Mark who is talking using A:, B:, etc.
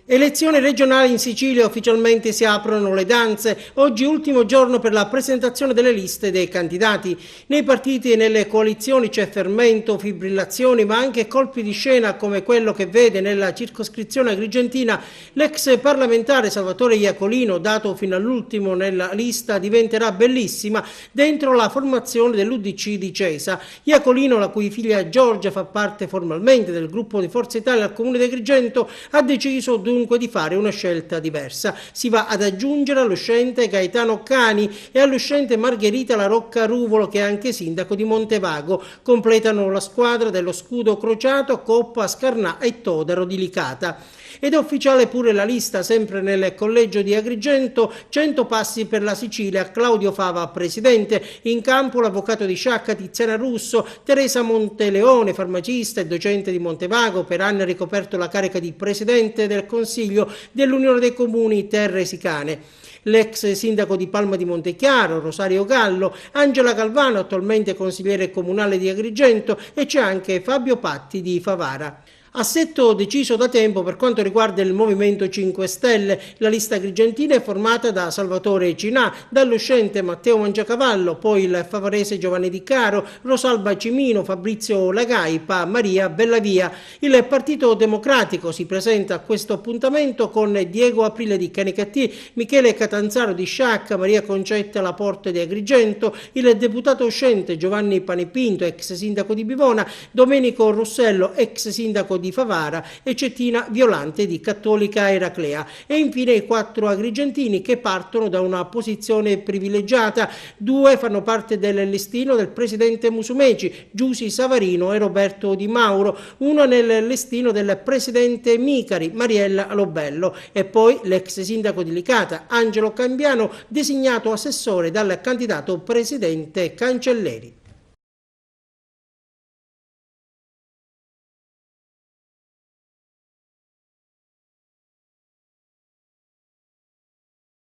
A: Elezioni regionali in Sicilia, ufficialmente si aprono le danze. Oggi ultimo giorno per la presentazione delle liste dei candidati. Nei partiti e nelle coalizioni c'è fermento, fibrillazioni, ma anche colpi di scena come quello che vede nella circoscrizione agrigentina l'ex parlamentare Salvatore Iacolino, dato fino all'ultimo nella lista, diventerà bellissima dentro la formazione dell'UDC di Cesa. Iacolino, la cui figlia Giorgia fa parte formalmente del gruppo di Forza Italia al Comune di Agrigento, ha deciso dunque di fare una scelta diversa. Si va ad aggiungere all'uscente Gaetano Cani e all'uscente Margherita La Rocca Ruvolo, che è anche sindaco di Montevago. Completano la squadra dello scudo crociato Coppa, Scarnà e Todaro di Licata. Ed è ufficiale pure la lista, sempre nel collegio di Agrigento: 100 passi per la Sicilia, Claudio Fava presidente, in campo l'avvocato di Sciacca Tiziana Russo, Teresa Monteleone, farmacista e docente di Montevago, per anni ha ricoperto la carica di presidente del Consiglio dell'Unione dei Comuni Terre Sicane. L'ex sindaco di Palma di Montechiaro, Rosario Gallo, Angela Galvano, attualmente consigliere comunale di Agrigento, e c'è anche Fabio Patti di Favara. Assetto deciso da tempo per quanto riguarda il Movimento 5 Stelle. La lista agrigentina è formata da Salvatore Cinà, dall'uscente Matteo Mangiacavallo, poi il favarese Giovanni Di Caro, Rosalba Cimino, Fabrizio Lagaipa, Maria Bellavia. Il Partito Democratico si presenta a questo appuntamento con Diego Aprile di Canicattì, Michele Catanzaro di Sciacca, Maria Concetta Laporte di Agrigento, il deputato uscente Giovanni Panepinto, ex sindaco di Bivona, Domenico Russello, ex sindaco di Favara, e Cettina Violante di Cattolica Eraclea. E infine i 4 agrigentini che partono da una posizione privilegiata. 2 fanno parte del listino del presidente Musumeci, Giusy Savarino e Roberto Di Mauro, 1 nel listino del presidente Micari, Mariella Lobello, e poi l'ex sindaco di Licata, Angelo Cambiano, designato assessore dal candidato presidente Cancelleri.